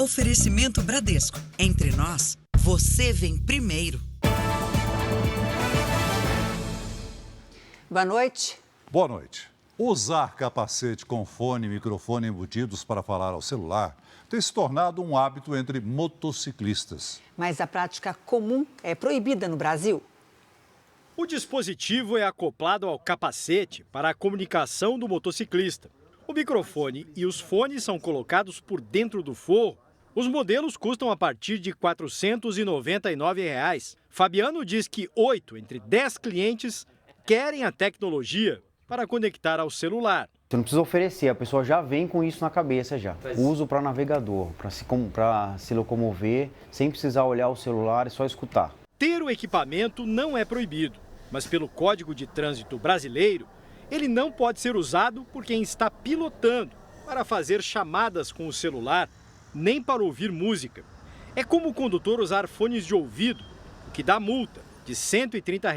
Oferecimento Bradesco. Entre nós, você vem primeiro. Boa noite. Boa noite. Usar capacete com fone e microfone embutidos para falar ao celular tem se tornado um hábito entre motociclistas. Mas a prática comum é proibida no Brasil? O dispositivo é acoplado ao capacete para a comunicação do motociclista. O microfone e os fones são colocados por dentro do forro. Os modelos custam a partir de R$ 499. Fabiano diz que 8 entre 10 clientes querem a tecnologia para conectar ao celular. Você não precisa oferecer, a pessoa já vem com isso na cabeça já. Uso para navegador, para se locomover, sem precisar olhar o celular e só escutar. Ter o equipamento não é proibido, mas pelo Código de Trânsito brasileiro, ele não pode ser usado por quem está pilotando para fazer chamadas com o celular, nem para ouvir música. É como o condutor usar fones de ouvido, o que dá multa de R$ 130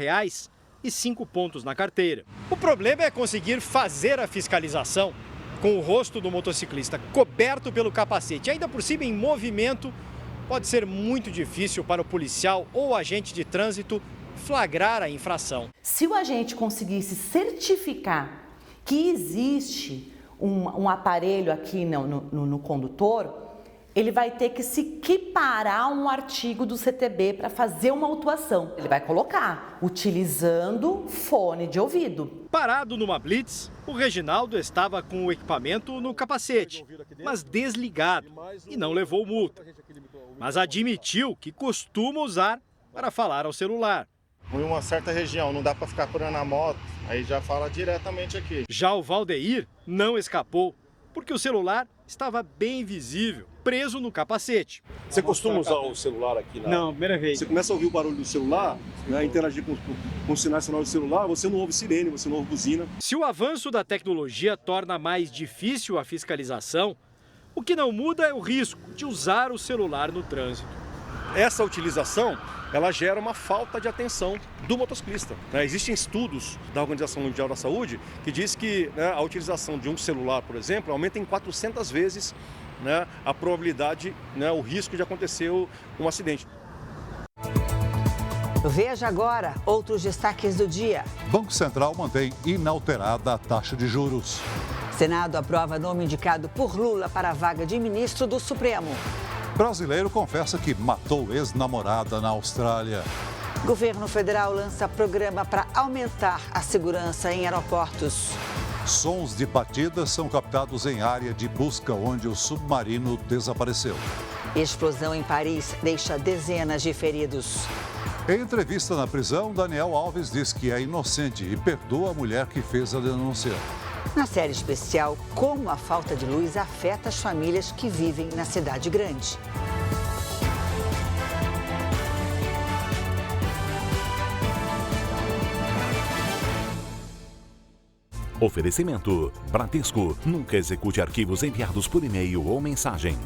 e 5 pontos na carteira. O problema é conseguir fazer a fiscalização com o rosto do motociclista coberto pelo capacete, ainda por cima em movimento. Pode ser muito difícil para o policial ou agente de trânsito flagrar a infração. Se o agente conseguisse certificar que existe um aparelho aqui no condutor, ele vai ter que se equiparar a um artigo do CTB para fazer uma autuação. Ele vai colocar, utilizando fone de ouvido. Parado numa blitz, o Reginaldo estava com o equipamento no capacete, mas desligado, e não levou multa. Mas admitiu que costuma usar para falar ao celular. Em uma certa região, não dá para ficar parando a moto, aí já fala diretamente aqui. Já o Valdeir não escapou, porque o celular estava bem visível, preso no capacete. Você costuma usar o celular aqui? Não, primeira vez. Você começa a ouvir o barulho do celular, né, interagir com os sinais sonoros do celular, você não ouve sirene, você não ouve buzina. Se o avanço da tecnologia torna mais difícil a fiscalização, o que não muda é o risco de usar o celular no trânsito. Essa utilização, ela gera uma falta de atenção do motociclista. Existem estudos da Organização Mundial da Saúde que diz que a utilização de um celular, por exemplo, aumenta em 400 vezes a probabilidade, o risco de acontecer um acidente. Veja agora outros destaques do dia. Banco Central mantém inalterada a taxa de juros. Senado aprova nome indicado por Lula para a vaga de ministro do Supremo. Brasileiro confessa que matou ex-namorada na Austrália. Governo federal lança programa para aumentar a segurança em aeroportos. Sons de batidas são captados em área de busca onde o submarino desapareceu. Explosão em Paris deixa dezenas de feridos. Em entrevista na prisão, Daniel Alves diz que é inocente e perdoa a mulher que fez a denúncia. Na série especial, como a falta de luz afeta as famílias que vivem na cidade grande. Oferecimento: Bradesco. Nunca execute arquivos enviados por e-mail ou mensagem.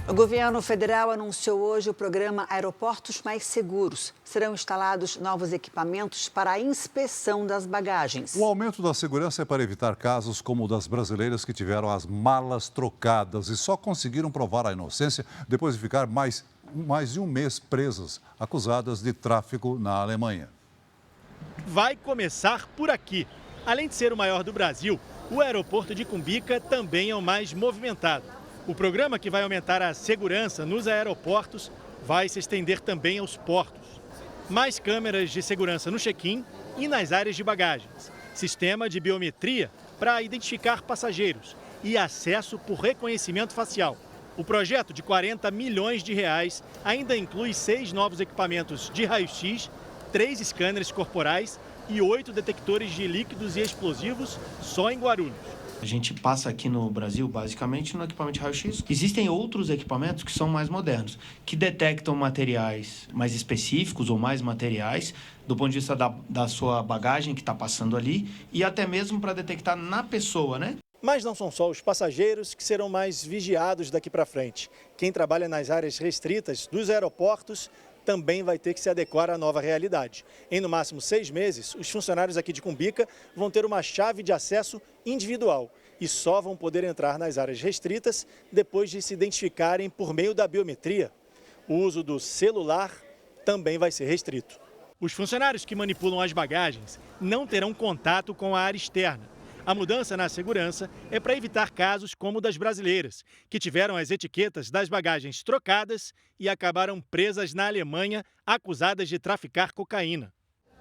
O governo federal anunciou hoje o programa Aeroportos Mais Seguros. Serão instalados novos equipamentos para a inspeção das bagagens. O aumento da segurança é para evitar casos como o das brasileiras que tiveram as malas trocadas e só conseguiram provar a inocência depois de ficar mais de um mês presas, acusadas de tráfico na Alemanha. Vai começar por aqui. Além de ser o maior do Brasil, o aeroporto de Cumbica também é o mais movimentado. O programa, que vai aumentar a segurança nos aeroportos, vai se estender também aos portos. Mais câmeras de segurança no check-in e nas áreas de bagagens. Sistema de biometria para identificar passageiros e acesso por reconhecimento facial. O projeto de R$40 milhões ainda inclui 6 novos equipamentos de raio-x, 3 scanners corporais e 8 detectores de líquidos e explosivos só em Guarulhos. A gente passa aqui no Brasil, basicamente, no equipamento de raio-x. Existem outros equipamentos que são mais modernos, que detectam materiais mais específicos ou mais materiais, do ponto de vista da sua bagagem que está passando ali, e até mesmo para detectar na pessoa, né? Mas não são só os passageiros que serão mais vigiados daqui para frente. Quem trabalha nas áreas restritas dos aeroportos também vai ter que se adequar à nova realidade. Em no máximo 6 meses, os funcionários aqui de Cumbica vão ter uma chave de acesso individual e só vão poder entrar nas áreas restritas depois de se identificarem por meio da biometria. O uso do celular também vai ser restrito. Os funcionários que manipulam as bagagens não terão contato com a área externa. A mudança na segurança é para evitar casos como o das brasileiras, que tiveram as etiquetas das bagagens trocadas e acabaram presas na Alemanha, acusadas de traficar cocaína.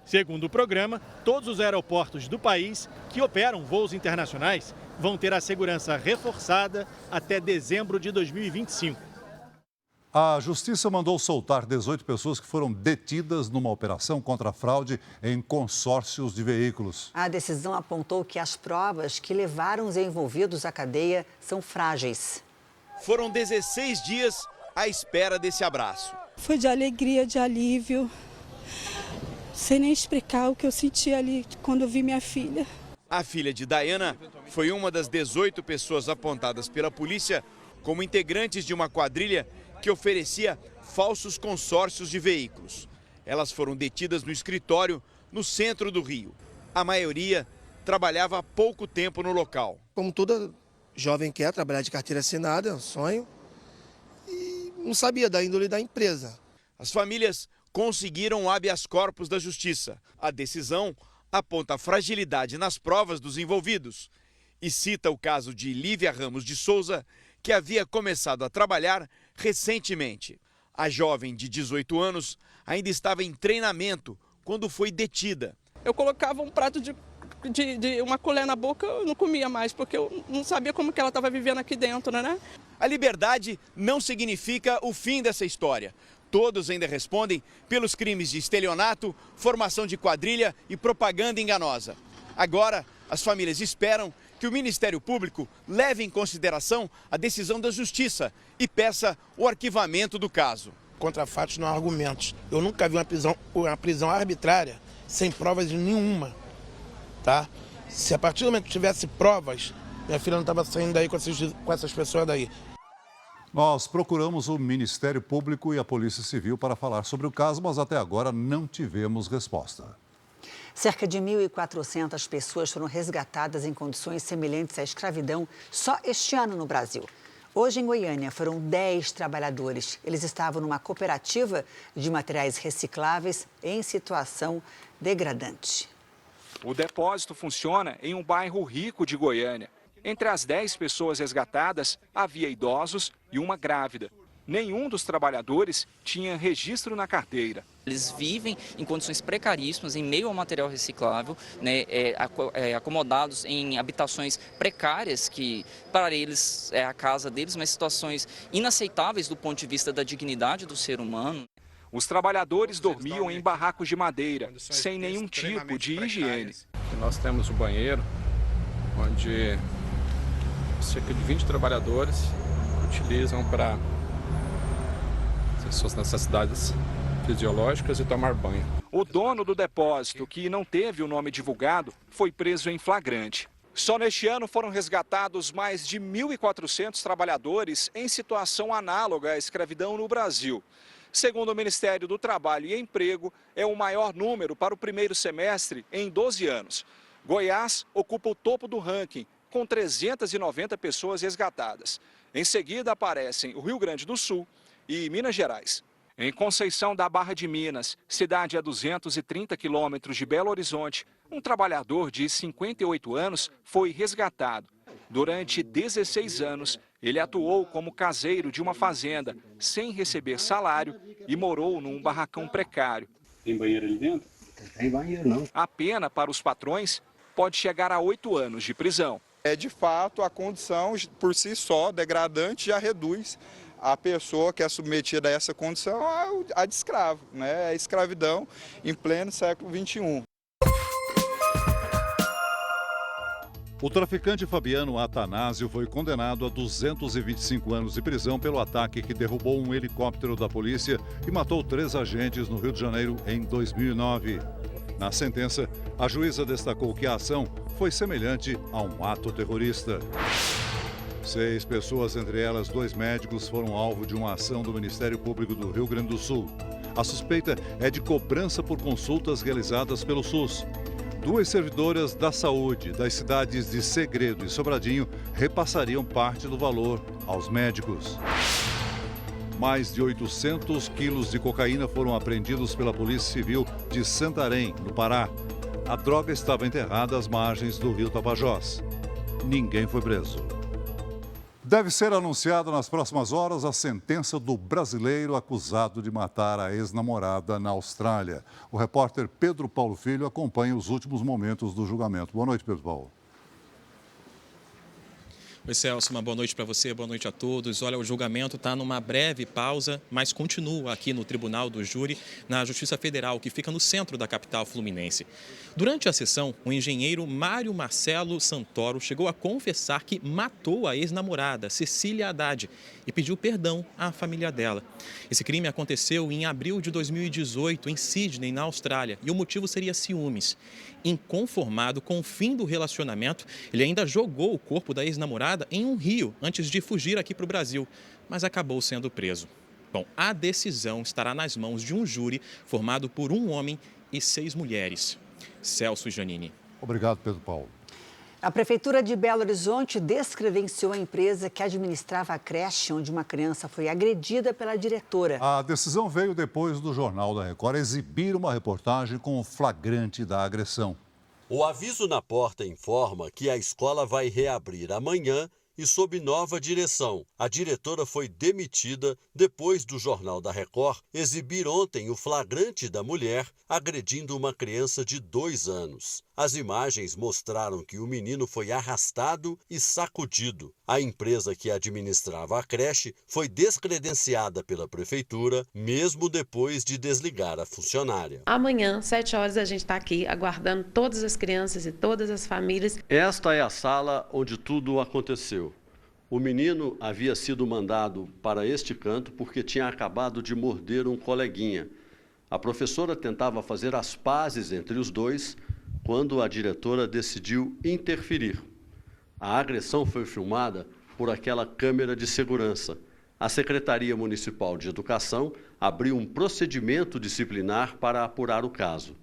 Segundo o programa, todos os aeroportos do país que operam voos internacionais vão ter a segurança reforçada até dezembro de 2025. A Justiça mandou soltar 18 pessoas que foram detidas numa operação contra a fraude em consórcios de veículos. A decisão apontou que as provas que levaram os envolvidos à cadeia são frágeis. Foram 16 dias à espera desse abraço. Foi de alegria, de alívio, sem nem explicar o que eu senti ali quando eu vi minha filha. A filha de Dayana foi uma das 18 pessoas apontadas pela polícia como integrantes de uma quadrilha que oferecia falsos consórcios de veículos. Elas foram detidas no escritório no centro do Rio. A maioria trabalhava há pouco tempo no local. Como toda jovem quer trabalhar de carteira assinada, é um sonho, e não sabia da índole da empresa. As famílias conseguiram o habeas corpus da Justiça. A decisão aponta a fragilidade nas provas dos envolvidos e cita o caso de Lívia Ramos de Souza, que havia começado a trabalhar recentemente. A jovem de 18 anos ainda estava em treinamento quando foi detida. Eu colocava um prato de uma colher na boca, eu não comia mais, porque eu não sabia como que ela estava vivendo aqui dentro, né? A liberdade não significa o fim dessa história. Todos ainda respondem pelos crimes de estelionato, formação de quadrilha e propaganda enganosa. Agora, as famílias esperam que o Ministério Público leve em consideração a decisão da Justiça e peça o arquivamento do caso. Contra fatos não há argumentos. Eu nunca vi uma prisão arbitrária sem provas nenhuma, tá? Se a partir do momento que tivesse provas, minha filha não estava saindo daí com essas pessoas daí. Nós procuramos o Ministério Público e a Polícia Civil para falar sobre o caso, mas até agora não tivemos resposta. Cerca de 1.400 pessoas foram resgatadas em condições semelhantes à escravidão só este ano no Brasil. Hoje, em Goiânia, foram 10 trabalhadores. Eles estavam numa cooperativa de materiais recicláveis em situação degradante. O depósito funciona em um bairro rico de Goiânia. Entre as 10 pessoas resgatadas, havia idosos e uma grávida. Nenhum dos trabalhadores tinha registro na carteira. Eles vivem em condições precaríssimas, em meio ao material reciclável, né, acomodados em habitações precárias, que para eles é a casa deles, mas situações inaceitáveis do ponto de vista da dignidade do ser humano. Os trabalhadores dormiam em barracos de madeira, sem nenhum tipo de higiene. Nós temos um banheiro onde cerca de 20 trabalhadores utilizam para suas necessidades fisiológicas e tomar banho. O dono do depósito, que não teve o nome divulgado, foi preso em flagrante. Só neste ano foram resgatados mais de 1.400 trabalhadores em situação análoga à escravidão no Brasil. Segundo o Ministério do Trabalho e Emprego, é o maior número para o primeiro semestre em 12 anos. Goiás ocupa o topo do ranking, com 390 pessoas resgatadas. Em seguida aparecem o Rio Grande do Sul e Minas Gerais. Em Conceição da Barra de Minas, cidade a 230 quilômetros de Belo Horizonte, um trabalhador de 58 anos foi resgatado. Durante 16 anos, ele atuou como caseiro de uma fazenda, sem receber salário e morou num barracão precário. Tem banheiro ali dentro? Tem banheiro, não. A pena para os patrões pode chegar a 8 anos de prisão. De fato, a condição por si só, degradante, já reduz a pessoa que é submetida a essa condição a de escravo, né? A escravidão em pleno século XXI. O traficante Fabiano Atanásio foi condenado a 225 anos de prisão pelo ataque que derrubou um helicóptero da polícia e matou 3 agentes no Rio de Janeiro em 2009. Na sentença, a juíza destacou que a ação foi semelhante a um ato terrorista. 6 pessoas, entre elas 2 médicos, foram alvo de uma ação do Ministério Público do Rio Grande do Sul. A suspeita é de cobrança por consultas realizadas pelo SUS. 2 servidoras da saúde das cidades de Segredo e Sobradinho repassariam parte do valor aos médicos. Mais de 800 quilos de cocaína foram apreendidos pela Polícia Civil de Santarém, no Pará. A droga estava enterrada às margens do rio Tapajós. Ninguém foi preso. Deve ser anunciada nas próximas horas a sentença do brasileiro acusado de matar a ex-namorada na Austrália. O repórter Pedro Paulo Filho acompanha os últimos momentos do julgamento. Boa noite, Pedro Paulo. Oi, Celso, uma boa noite para você, boa noite a todos. Olha, o julgamento está numa breve pausa, mas continua aqui no Tribunal do Júri, na Justiça Federal, que fica no centro da capital fluminense. Durante a sessão, o engenheiro Mário Marcelo Santoro chegou a confessar que matou a ex-namorada, Cecília Haddad, e pediu perdão à família dela. Esse crime aconteceu em abril de 2018, em Sydney, na Austrália, e o motivo seria ciúmes. Inconformado com o fim do relacionamento, ele ainda jogou o corpo da ex-namorada em um rio antes de fugir aqui para o Brasil, mas acabou sendo preso. Bom, a decisão estará nas mãos de um júri formado por um homem e 6 mulheres. Celso e Janine. Obrigado, Pedro Paulo. A Prefeitura de Belo Horizonte descredenciou a empresa que administrava a creche onde uma criança foi agredida pela diretora. A decisão veio depois do Jornal da Record exibir uma reportagem com o flagrante da agressão. O aviso na porta informa que a escola vai reabrir amanhã e sob nova direção. A diretora foi demitida depois do Jornal da Record exibir ontem o flagrante da mulher agredindo uma criança de 2 anos. As imagens mostraram que o menino foi arrastado e sacudido. A empresa que administrava a creche foi descredenciada pela prefeitura, mesmo depois de desligar a funcionária. Amanhã, 7 horas, a gente está aqui aguardando todas as crianças e todas as famílias. Esta é a sala onde tudo aconteceu. O menino havia sido mandado para este canto porque tinha acabado de morder um coleguinha. A professora tentava fazer as pazes entre os dois quando a diretora decidiu interferir. A agressão foi filmada por aquela câmera de segurança. A Secretaria Municipal de Educação abriu um procedimento disciplinar para apurar o caso.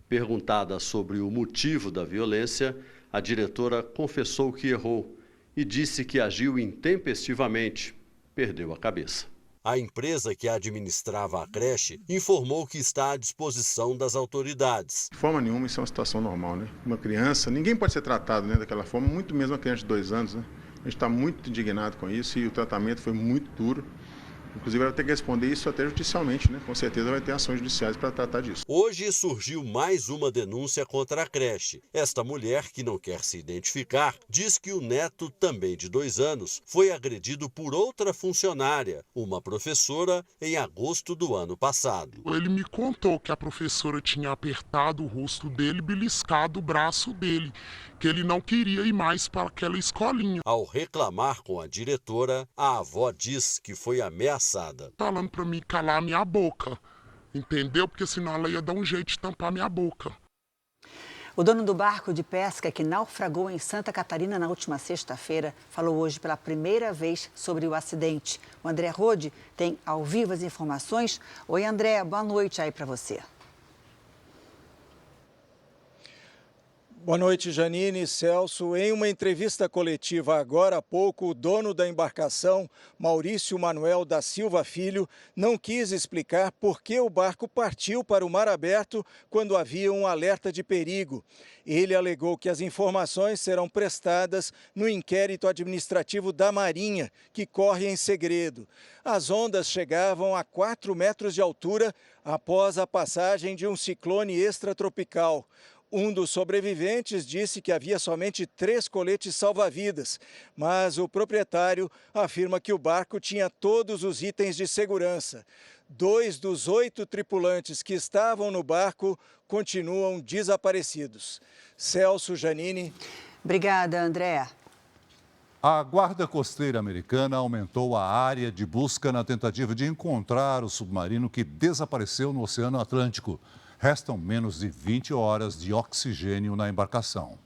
Perguntada sobre o motivo da violência, a diretora confessou que errou e disse que agiu intempestivamente. Perdeu a cabeça. A empresa que administrava a creche informou que está à disposição das autoridades. De forma nenhuma, isso é uma situação normal, né? Uma criança, ninguém pode ser tratado, né, daquela forma, muito mesmo uma criança de 2 anos, né? A gente está muito indignado com isso e o tratamento foi muito duro. Inclusive, vai ter que responder isso até judicialmente, né? Com certeza vai ter ações judiciais para tratar disso. Hoje surgiu mais uma denúncia contra a creche. Esta mulher, que não quer se identificar, diz que o neto, também de 2 anos, foi agredido por outra funcionária, uma professora, em agosto do ano passado. Ele me contou que a professora tinha apertado o rosto dele, beliscado o braço dele, que ele não queria ir mais para aquela escolinha. Ao reclamar com a diretora, a avó diz que foi ameaçada. Falando para mim calar minha boca, entendeu? Porque senão ela ia dar um jeito de tampar minha boca. O dono do barco de pesca que naufragou em Santa Catarina na última sexta-feira falou hoje pela primeira vez sobre o acidente. O André Rode tem ao vivo as informações. Oi, André, boa noite aí para você. Boa noite, Janine e Celso. Em uma entrevista coletiva agora há pouco, o dono da embarcação, Maurício Manuel da Silva Filho, não quis explicar por que o barco partiu para o mar aberto quando havia um alerta de perigo. Ele alegou que as informações serão prestadas no inquérito administrativo da Marinha, que corre em segredo. As ondas chegavam a 4 metros de altura após a passagem de um ciclone extratropical. Um dos sobreviventes disse que havia somente 3 coletes salva-vidas, mas o proprietário afirma que o barco tinha todos os itens de segurança. 2 dos 8 tripulantes que estavam no barco continuam desaparecidos. Celso, Janine. Obrigada, André. A Guarda Costeira Americana aumentou a área de busca na tentativa de encontrar o submarino que desapareceu no Oceano Atlântico. Restam menos de 20 horas de oxigênio na embarcação.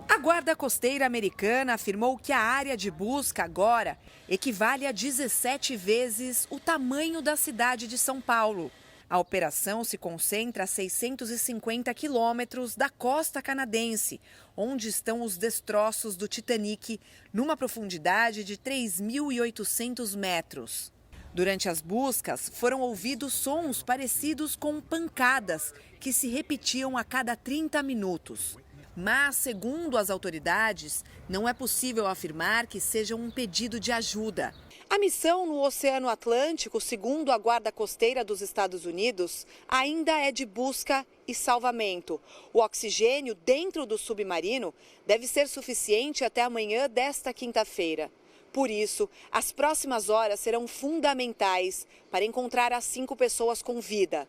A Guarda Costeira Americana afirmou que a área de busca agora equivale a 17 vezes o tamanho da cidade de São Paulo. A operação se concentra a 650 quilômetros da costa canadense, onde estão os destroços do Titanic, numa profundidade de 3.800 metros. Durante as buscas, foram ouvidos sons parecidos com pancadas, que se repetiam a cada 30 minutos. Mas, segundo as autoridades, não é possível afirmar que seja um pedido de ajuda. A missão no Oceano Atlântico, segundo a Guarda Costeira dos Estados Unidos, ainda é de busca e salvamento. O oxigênio dentro do submarino deve ser suficiente até amanhã desta quinta-feira. Por isso, as próximas horas serão fundamentais para encontrar as 5 pessoas com vida.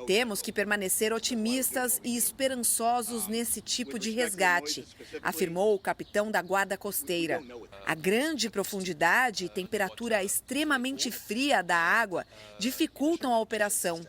Temos que permanecer otimistas e esperançosos nesse tipo de resgate, afirmou o capitão da Guarda Costeira. A grande profundidade e temperatura extremamente fria da água dificultam a operação.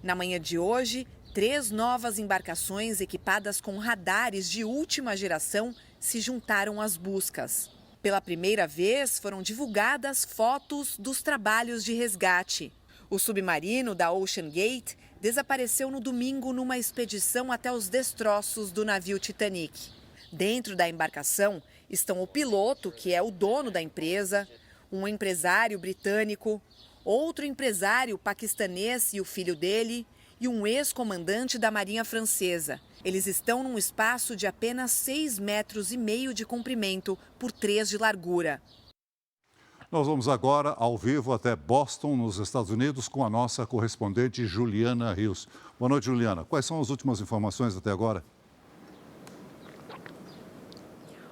Na manhã de hoje, 3 novas embarcações equipadas com radares de última geração se juntaram às buscas. Pela primeira vez, foram divulgadas fotos dos trabalhos de resgate. O submarino da Ocean Gate desapareceu no domingo numa expedição até os destroços do navio Titanic. Dentro da embarcação estão o piloto, que é o dono da empresa, um empresário britânico, outro empresário paquistanês e o filho dele, e um ex-comandante da Marinha Francesa. Eles estão num espaço de apenas 6,5 metros de comprimento por 3 de largura. Nós vamos agora ao vivo até Boston, nos Estados Unidos, com a nossa correspondente Juliana Rios. Boa noite, Juliana. Quais são as últimas informações até agora?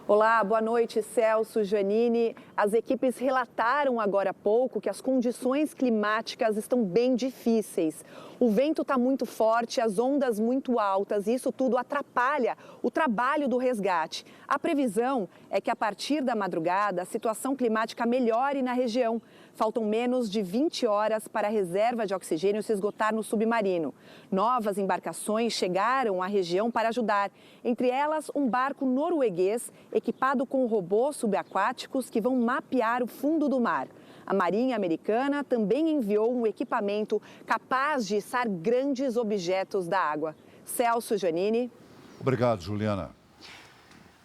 Olá, boa noite, Celso, Janine. As equipes relataram agora há pouco que as condições climáticas estão bem difíceis. O vento está muito forte, as ondas muito altas e isso tudo atrapalha o trabalho do resgate. A previsão é que a partir da madrugada a situação climática melhore na região. Faltam menos de 20 horas para a reserva de oxigênio se esgotar no submarino. Novas embarcações chegaram à região para ajudar, entre elas um barco norueguês equipado com robôs subaquáticos que vão mapear o fundo do mar. A Marinha Americana também enviou um equipamento capaz de içar grandes objetos da água. Celso, Janine. Obrigado, Juliana.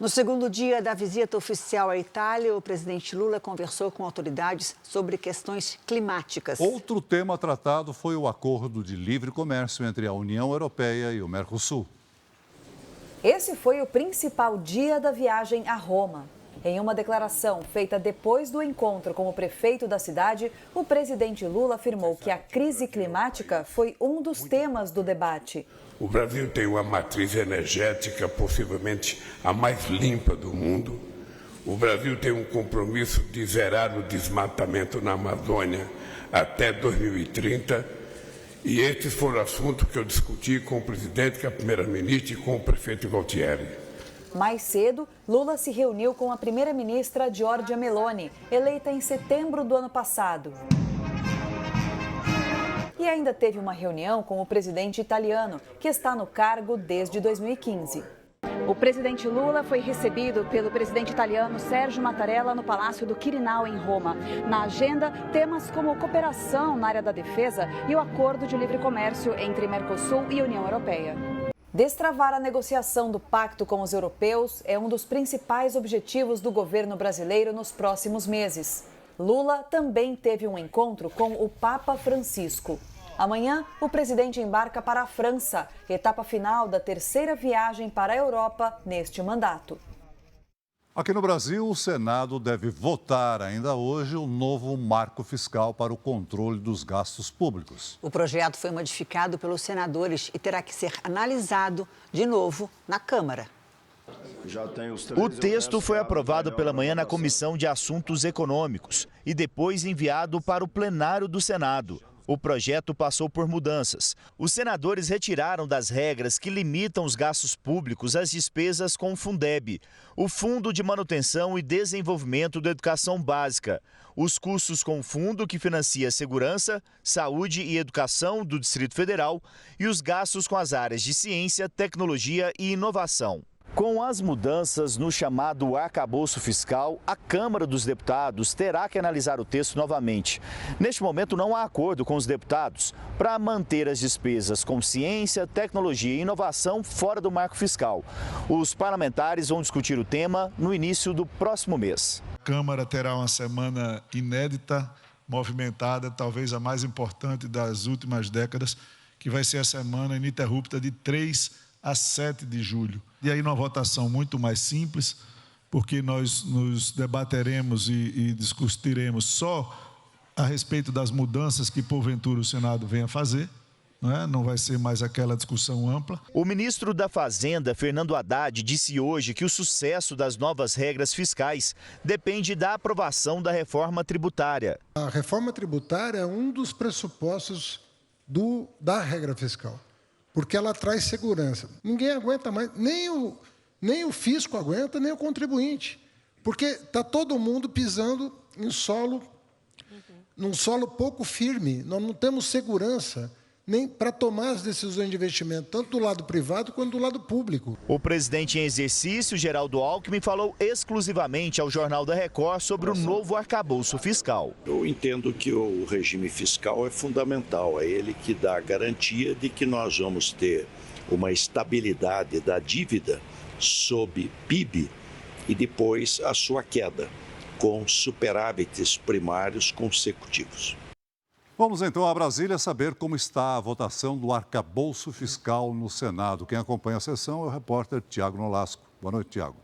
No segundo dia da visita oficial à Itália, o presidente Lula conversou com autoridades sobre questões climáticas. Outro tema tratado foi o acordo de livre comércio entre a União Europeia e o Mercosul. Esse foi o principal dia da viagem a Roma. Em uma declaração feita depois do encontro com o prefeito da cidade, o presidente Lula afirmou que a crise climática foi um dos temas do debate. O Brasil tem uma matriz energética possivelmente a mais limpa do mundo. O Brasil tem um compromisso de zerar o desmatamento na Amazônia até 2030. E esses foram assuntos que eu discuti com o presidente, com a primeira-ministra e com o prefeito Gualtieri. Mais cedo, Lula se reuniu com a primeira-ministra Giorgia Meloni, eleita em setembro do ano passado. E ainda teve uma reunião com o presidente italiano, que está no cargo desde 2015. O presidente Lula foi recebido pelo presidente italiano Sergio Mattarella no Palácio do Quirinal, em Roma. Na agenda, temas como cooperação na área da defesa e o acordo de livre comércio entre Mercosul e União Europeia. Destravar a negociação do pacto com os europeus é um dos principais objetivos do governo brasileiro nos próximos meses. Lula também teve um encontro com o Papa Francisco. Amanhã, o presidente embarca para a França, etapa final da terceira viagem para a Europa neste mandato. Aqui no Brasil, o Senado deve votar ainda hoje o novo marco fiscal para o controle dos gastos públicos. O projeto foi modificado pelos senadores e terá que ser analisado de novo na Câmara. O texto foi aprovado pela manhã na Comissão de Assuntos Econômicos e depois enviado para o plenário do Senado. O projeto passou por mudanças. Os senadores retiraram das regras que limitam os gastos públicos as despesas com o Fundeb, o Fundo de Manutenção e Desenvolvimento da Educação Básica, os custos com o fundo que financia segurança, saúde e educação do Distrito Federal e os gastos com as áreas de ciência, tecnologia e inovação. Com as mudanças no chamado arcabouço fiscal, a Câmara dos Deputados terá que analisar o texto novamente. Neste momento, não há acordo com os deputados para manter as despesas com ciência, tecnologia e inovação fora do marco fiscal. Os parlamentares vão discutir o tema no início do próximo mês. A Câmara terá uma semana inédita, movimentada, talvez a mais importante das últimas décadas, que vai ser a semana ininterrupta de 3 a 7 de julho. E aí, numa votação muito mais simples, porque nós nos debateremos e discutiremos só a respeito das mudanças que, porventura, o Senado venha fazer. Não vai ser mais aquela discussão ampla. O ministro da Fazenda, Fernando Haddad, disse hoje que o sucesso das novas regras fiscais depende da aprovação da reforma tributária. A reforma tributária é um dos pressupostos da regra fiscal, porque ela traz segurança. Ninguém aguenta mais, nem o fisco aguenta, nem o contribuinte, porque está todo mundo pisando num solo pouco firme. Nós não temos segurança nem para tomar as decisões de investimento, tanto do lado privado quanto do lado público. O presidente em exercício, Geraldo Alckmin, falou exclusivamente ao Jornal da Record sobre o novo arcabouço fiscal. Eu entendo que o regime fiscal é fundamental, é ele que dá a garantia de que nós vamos ter uma estabilidade da dívida sob PIB e depois a sua queda, com superávites primários consecutivos. Vamos então a Brasília saber como está a votação do arcabouço fiscal no Senado. Quem acompanha a sessão é o repórter Tiago Nolasco. Boa noite, Tiago.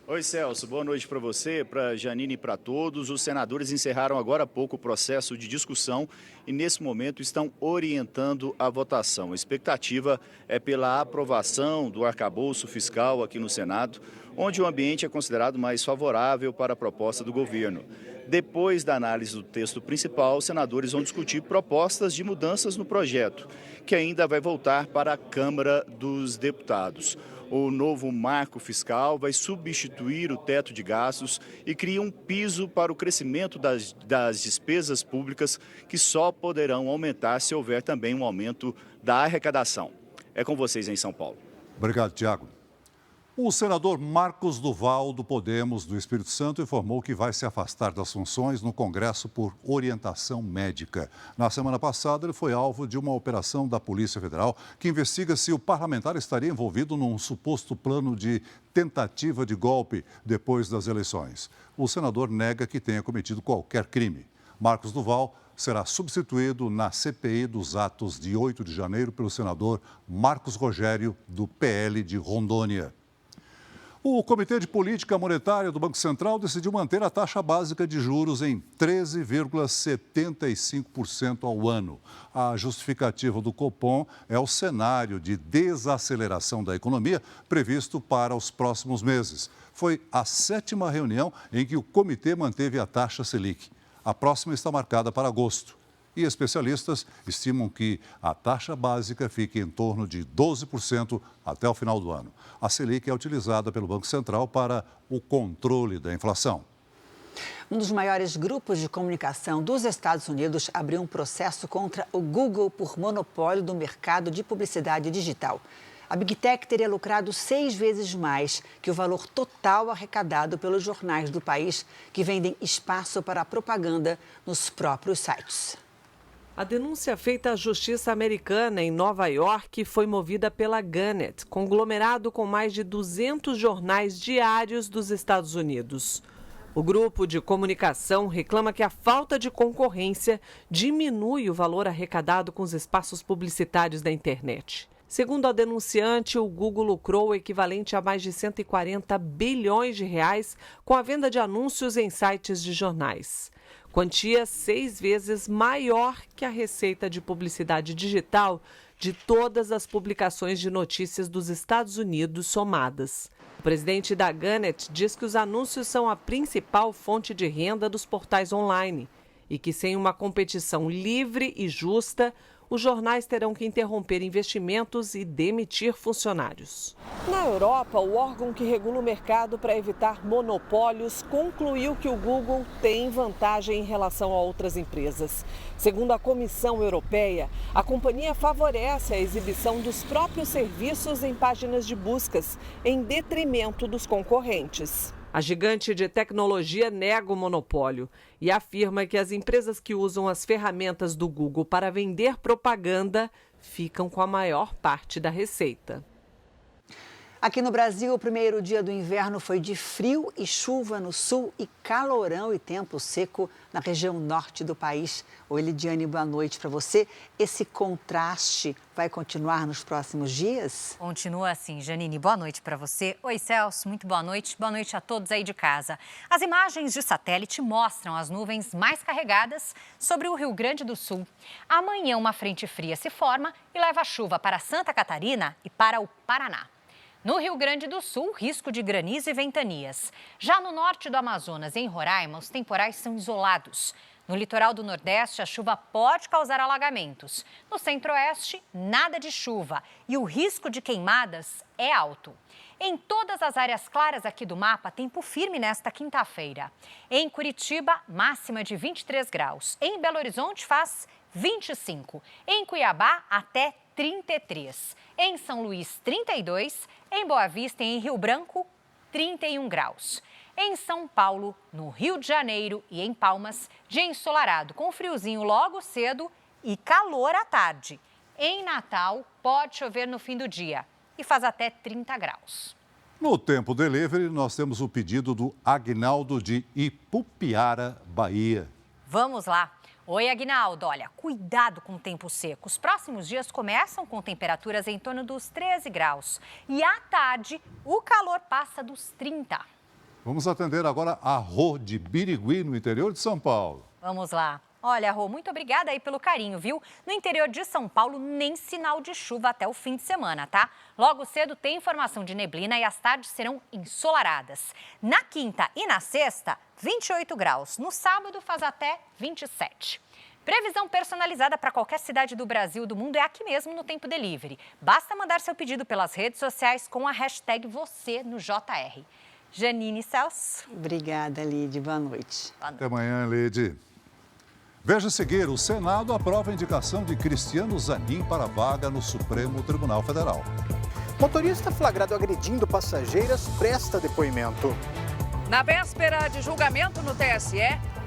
Oi, Celso. Boa noite para você, para Janine e para todos. Os senadores encerraram agora há pouco o processo de discussão e, nesse momento, estão orientando a votação. A expectativa é pela aprovação do arcabouço fiscal aqui no Senado, onde o ambiente é considerado mais favorável para a proposta do governo. Depois da análise do texto principal, os senadores vão discutir propostas de mudanças no projeto, que ainda vai voltar para a Câmara dos Deputados. O novo marco fiscal vai substituir o teto de gastos e cria um piso para o crescimento das despesas públicas, que só poderão aumentar se houver também um aumento da arrecadação. É com vocês em São Paulo. Obrigado, Tiago. O senador Marcos Duval, do Podemos do Espírito Santo, informou que vai se afastar das funções no Congresso por orientação médica. Na semana passada, ele foi alvo de uma operação da Polícia Federal que investiga se o parlamentar estaria envolvido num suposto plano de tentativa de golpe depois das eleições. O senador nega que tenha cometido qualquer crime. Marcos Duval será substituído na CPI dos atos de 8 de janeiro pelo senador Marcos Rogério, do PL de Rondônia. O Comitê de Política Monetária do Banco Central decidiu manter a taxa básica de juros em 13,75% ao ano. A justificativa do Copom é o cenário de desaceleração da economia previsto para os próximos meses. Foi a 7ª reunião em que o comitê manteve a taxa Selic. A próxima está marcada para agosto. E especialistas estimam que a taxa básica fique em torno de 12% até o final do ano. A Selic é utilizada pelo Banco Central para o controle da inflação. Um dos maiores grupos de comunicação dos Estados Unidos abriu um processo contra o Google por monopólio do mercado de publicidade digital. A Big Tech teria lucrado 6 vezes mais que o valor total arrecadado pelos jornais do país, que vendem espaço para a propaganda nos próprios sites. A denúncia feita à Justiça Americana em Nova York foi movida pela Gannett, conglomerado com mais de 200 jornais diários dos Estados Unidos. O grupo de comunicação reclama que a falta de concorrência diminui o valor arrecadado com os espaços publicitários da internet. Segundo a denunciante, o Google lucrou o equivalente a mais de 140 bilhões de reais com a venda de anúncios em sites de jornais. Quantia 6 vezes maior que a receita de publicidade digital de todas as publicações de notícias dos Estados Unidos somadas. O presidente da Gannett diz que os anúncios são a principal fonte de renda dos portais online e que, sem uma competição livre e justa, os jornais terão que interromper investimentos e demitir funcionários. Na Europa, o órgão que regula o mercado para evitar monopólios concluiu que o Google tem vantagem em relação a outras empresas. Segundo a Comissão Europeia, a companhia favorece a exibição dos próprios serviços em páginas de buscas, em detrimento dos concorrentes. A gigante de tecnologia nega o monopólio e afirma que as empresas que usam as ferramentas do Google para vender propaganda ficam com a maior parte da receita. Aqui no Brasil, o primeiro dia do inverno foi de frio e chuva no sul e calorão e tempo seco na região norte do país. Oi, Lidiane, boa noite para você. Esse contraste vai continuar nos próximos dias? Continua assim, Janine. Boa noite para você. Oi, Celso, muito boa noite. Boa noite a todos aí de casa. As imagens de satélite mostram as nuvens mais carregadas sobre o Rio Grande do Sul. Amanhã, uma frente fria se forma e leva chuva para Santa Catarina e para o Paraná. No Rio Grande do Sul, risco de granizo e ventanias. Já no norte do Amazonas e em Roraima, os temporais são isolados. No litoral do Nordeste, a chuva pode causar alagamentos. No Centro-Oeste, nada de chuva e o risco de queimadas é alto. Em todas as áreas claras aqui do mapa, tempo firme nesta quinta-feira. Em Curitiba, máxima de 23 graus. Em Belo Horizonte, faz 25. Em Cuiabá, até 33. Em São Luís, 32. Em Boa Vista e em Rio Branco, 31 graus. Em São Paulo, no Rio de Janeiro e em Palmas, dia ensolarado, com friozinho logo cedo e calor à tarde. Em Natal, pode chover no fim do dia e faz até 30 graus. No Tempo Delivery, nós temos o pedido do Agnaldo de Ipupiara, Bahia. Vamos lá. Oi, Aguinaldo. Olha, cuidado com o tempo seco. Os próximos dias começam com temperaturas em torno dos 13 graus. E à tarde, o calor passa dos 30. Vamos atender agora a Rô de Birigui, no interior de São Paulo. Vamos lá. Olha, Rô, muito obrigada aí pelo carinho, viu? No interior de São Paulo, nem sinal de chuva até o fim de semana, tá? Logo cedo tem informação de neblina e as tardes serão ensolaradas. Na quinta e na sexta, 28 graus. No sábado, faz até 27. Previsão personalizada para qualquer cidade do Brasil e do mundo é aqui mesmo no Tempo Delivery. Basta mandar seu pedido pelas redes sociais com a hashtag você no JR. Janine, Celso. Obrigada, Lid. Boa noite. Até amanhã, Lid. Veja a seguir, o Senado aprova a indicação de Cristiano Zanin para a vaga no Supremo Tribunal Federal. Motorista flagrado agredindo passageiras presta depoimento. Na véspera de julgamento no TSE,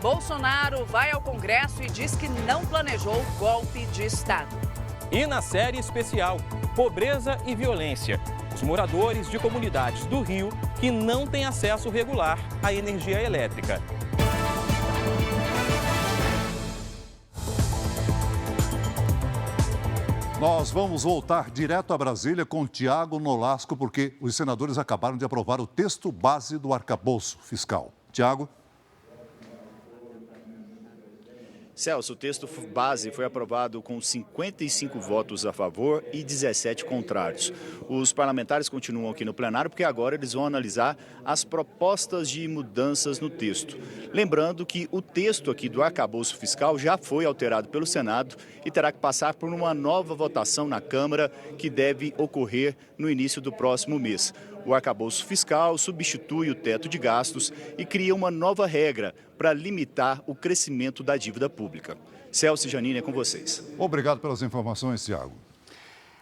Bolsonaro vai ao Congresso e diz que não planejou golpe de Estado. E na série especial, Pobreza e Violência. Os moradores de comunidades do Rio que não têm acesso regular à energia elétrica. Nós vamos voltar direto a Brasília com Tiago Nolasco, porque os senadores acabaram de aprovar o texto base do arcabouço fiscal. Tiago. Celso, o texto base foi aprovado com 55 votos a favor e 17 contrários. Os parlamentares continuam aqui no plenário porque agora eles vão analisar as propostas de mudanças no texto. Lembrando que o texto aqui do arcabouço fiscal já foi alterado pelo Senado e terá que passar por uma nova votação na Câmara que deve ocorrer no início do próximo mês. O arcabouço fiscal substitui o teto de gastos e cria uma nova regra para limitar o crescimento da dívida pública. Celso e Janine, é com vocês. Obrigado pelas informações, Tiago.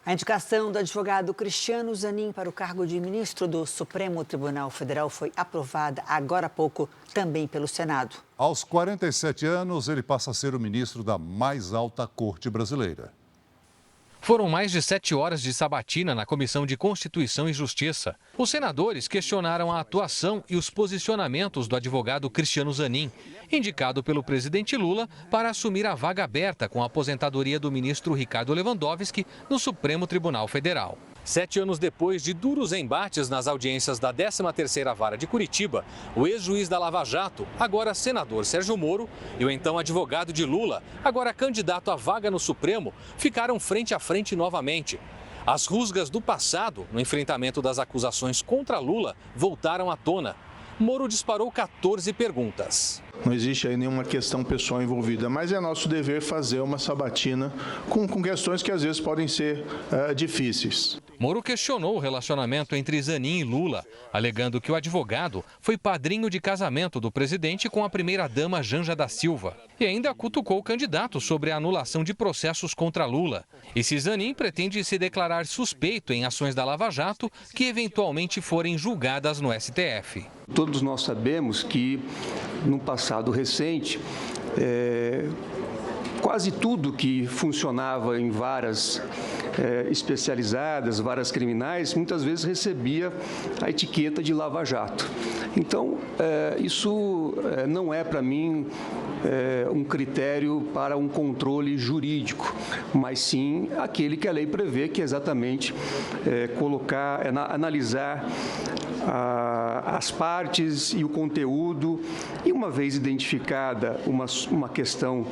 A indicação do advogado Cristiano Zanin para o cargo de ministro do Supremo Tribunal Federal foi aprovada agora há pouco também pelo Senado. Aos 47 anos, ele passa a ser o ministro da mais alta corte brasileira. Foram mais de 7 horas de sabatina na Comissão de Constituição e Justiça. Os senadores questionaram a atuação e os posicionamentos do advogado Cristiano Zanin, indicado pelo presidente Lula para assumir a vaga aberta com a aposentadoria do ministro Ricardo Lewandowski no Supremo Tribunal Federal. 7 anos depois de duros embates nas audiências da 13ª Vara de Curitiba, o ex-juiz da Lava Jato, agora senador Sérgio Moro, e o então advogado de Lula, agora candidato à vaga no Supremo, ficaram frente a frente novamente. As rusgas do passado, no enfrentamento das acusações contra Lula, voltaram à tona. Moro disparou 14 perguntas. Não existe aí nenhuma questão pessoal envolvida, mas é nosso dever fazer uma sabatina com questões que às vezes podem ser difíceis. Moro questionou o relacionamento entre Zanin e Lula, alegando que o advogado foi padrinho de casamento do presidente com a primeira-dama Janja da Silva. E ainda cutucou o candidato sobre a anulação de processos contra Lula. E se Zanin pretende se declarar suspeito em ações da Lava Jato que eventualmente forem julgadas no STF. Todos nós sabemos que, no passado recente, quase tudo que funcionava em varas especializadas, varas criminais, muitas vezes recebia a etiqueta de Lava Jato. Então, isso não é, para mim, um critério para um controle jurídico, mas sim aquele que a lei prevê, que é exatamente analisar as partes e o conteúdo, e uma vez identificada uma questão,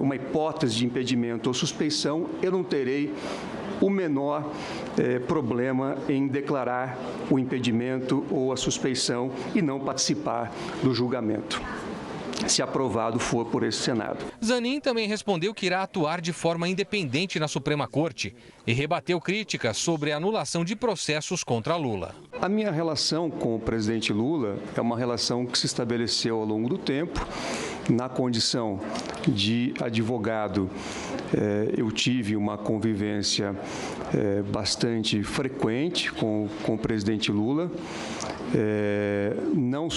uma hipótese de impedimento ou suspeição, eu não terei o menor problema em declarar o impedimento ou a suspeição e não participar do julgamento, se aprovado for por esse Senado. Zanin também respondeu que irá atuar de forma independente na Suprema Corte e rebateu críticas sobre a anulação de processos contra Lula. A minha relação com o presidente Lula é uma relação que se estabeleceu ao longo do tempo. Na condição de advogado, eu tive uma convivência bastante frequente com o presidente Lula. Não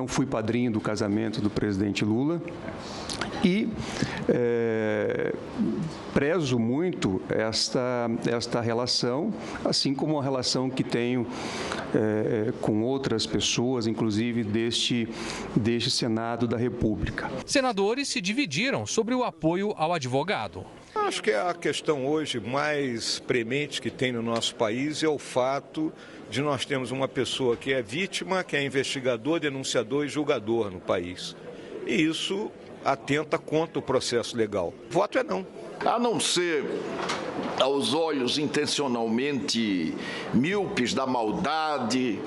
fui padrinho do casamento do presidente Lula e prezo muito esta relação, assim como a relação que tenho com outras pessoas, inclusive deste Senado da República. Senadores se dividiram sobre o apoio ao advogado. Acho que a questão hoje mais premente que tem no nosso país é o fato de nós termos uma pessoa que é vítima, que é investigador, denunciador e julgador no país. E isso atenta contra o processo legal. Voto é não. A não ser aos olhos intencionalmente míopes da maldade,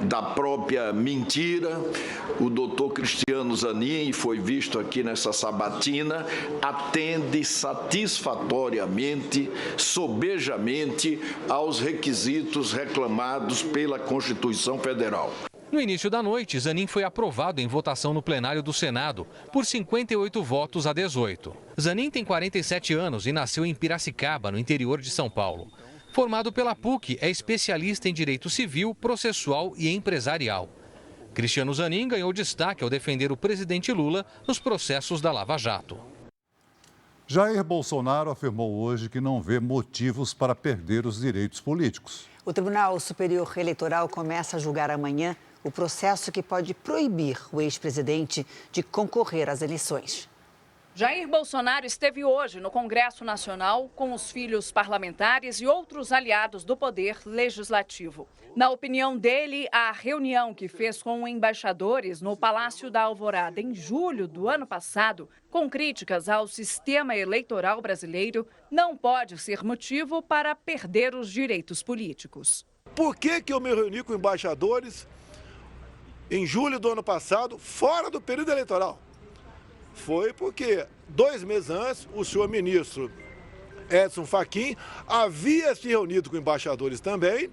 da própria mentira, o doutor Cristiano Zanin, foi visto aqui nessa sabatina, atende satisfatoriamente, sobejamente aos requisitos reclamados pela Constituição Federal. No início da noite, Zanin foi aprovado em votação no plenário do Senado por 58 votos a 18. Zanin tem 47 anos e nasceu em Piracicaba, no interior de São Paulo. Formado pela PUC, é especialista em direito civil, processual e empresarial. Cristiano Zanin ganhou destaque ao defender o presidente Lula nos processos da Lava Jato. Jair Bolsonaro afirmou hoje que não vê motivos para perder os direitos políticos. O Tribunal Superior Eleitoral começa a julgar amanhã o processo que pode proibir o ex-presidente de concorrer às eleições. Jair Bolsonaro esteve hoje no Congresso Nacional com os filhos parlamentares e outros aliados do Poder Legislativo. Na opinião dele, a reunião que fez com embaixadores no Palácio da Alvorada em julho do ano passado, com críticas ao sistema eleitoral brasileiro, não pode ser motivo para perder os direitos políticos. Por que eu me reuni com embaixadores em julho do ano passado, fora do período eleitoral? Foi porque 2 meses antes, o senhor ministro Edson Fachin havia se reunido com embaixadores também,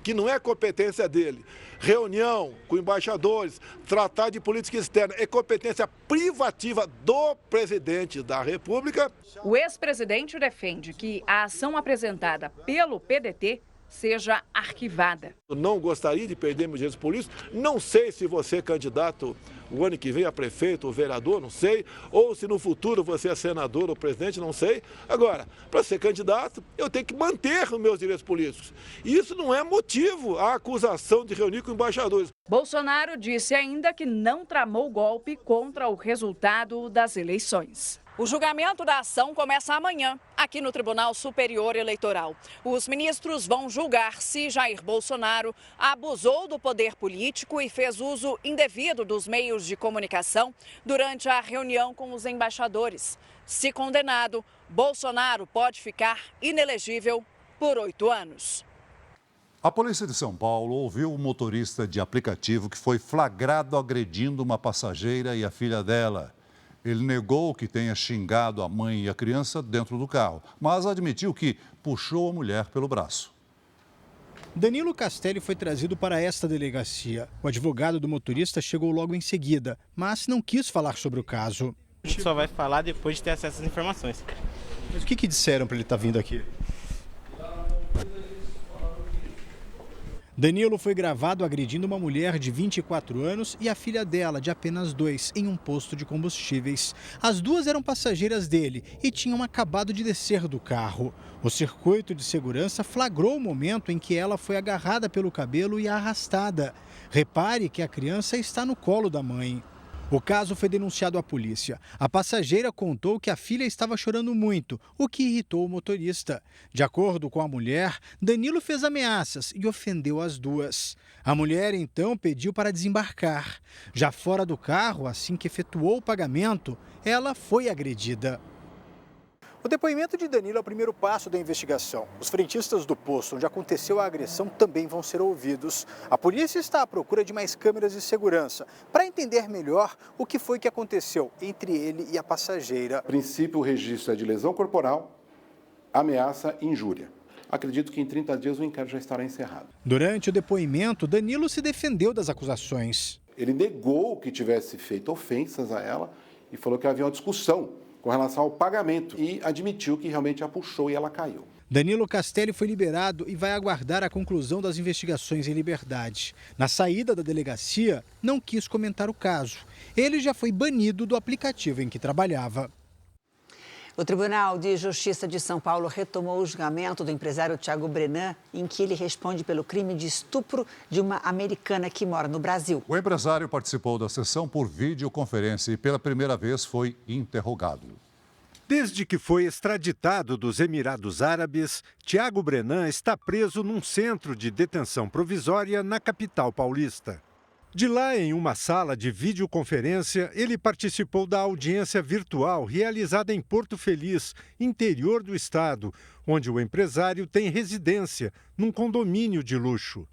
que não é competência dele. Reunião com embaixadores, tratar de política externa, é competência privativa do presidente da República. O ex-presidente defende que a ação apresentada pelo PDT seja arquivada. Eu não gostaria de perder meus direitos políticos. Não sei se você é candidato o ano que vem a prefeito ou vereador, não sei. Ou se no futuro você é senador ou presidente, não sei. Agora, para ser candidato, eu tenho que manter os meus direitos políticos. E isso não é motivo à acusação de reunir com embaixadores. Bolsonaro disse ainda que não tramou golpe contra o resultado das eleições. O julgamento da ação começa amanhã, aqui no Tribunal Superior Eleitoral. Os ministros vão julgar se Jair Bolsonaro abusou do poder político e fez uso indevido dos meios de comunicação durante a reunião com os embaixadores. Se condenado, Bolsonaro pode ficar inelegível por 8 anos. A polícia de São Paulo ouviu um motorista de aplicativo que foi flagrado agredindo uma passageira e a filha dela. Ele negou que tenha xingado a mãe e a criança dentro do carro, mas admitiu que puxou a mulher pelo braço. Danilo Castelli foi trazido para esta delegacia. O advogado do motorista chegou logo em seguida, mas não quis falar sobre o caso. A gente só vai falar depois de ter acesso às informações. Mas o que disseram para ele estar vindo aqui? Danilo foi gravado agredindo uma mulher de 24 anos e a filha dela, de apenas 2, em um posto de combustíveis. As duas eram passageiras dele e tinham acabado de descer do carro. O circuito de segurança flagrou o momento em que ela foi agarrada pelo cabelo e arrastada. Repare que a criança está no colo da mãe. O caso foi denunciado à polícia. A passageira contou que a filha estava chorando muito, o que irritou o motorista. De acordo com a mulher, Danilo fez ameaças e ofendeu as duas. A mulher então pediu para desembarcar. Já fora do carro, assim que efetuou o pagamento, ela foi agredida. O depoimento de Danilo é o primeiro passo da investigação. Os frentistas do posto onde aconteceu a agressão também vão ser ouvidos. A polícia está à procura de mais câmeras de segurança para entender melhor o que foi que aconteceu entre ele e a passageira. A princípio, o registro é de lesão corporal, ameaça e injúria. Acredito que em 30 dias o inquérito já estará encerrado. Durante o depoimento, Danilo se defendeu das acusações. Ele negou que tivesse feito ofensas a ela e falou que havia uma discussão com relação ao pagamento e admitiu que realmente a puxou e ela caiu. Danilo Castelli foi liberado e vai aguardar a conclusão das investigações em liberdade. Na saída da delegacia, não quis comentar o caso. Ele já foi banido do aplicativo em que trabalhava. O Tribunal de Justiça de São Paulo retomou o julgamento do empresário Thiago Brenan, em que ele responde pelo crime de estupro de uma americana que mora no Brasil. O empresário participou da sessão por videoconferência e pela primeira vez foi interrogado. Desde que foi extraditado dos Emirados Árabes, Thiago Brenan está preso num centro de detenção provisória na capital paulista. De lá, em uma sala de videoconferência, ele participou da audiência virtual realizada em Porto Feliz, interior do estado, onde o empresário tem residência, num condomínio de luxo.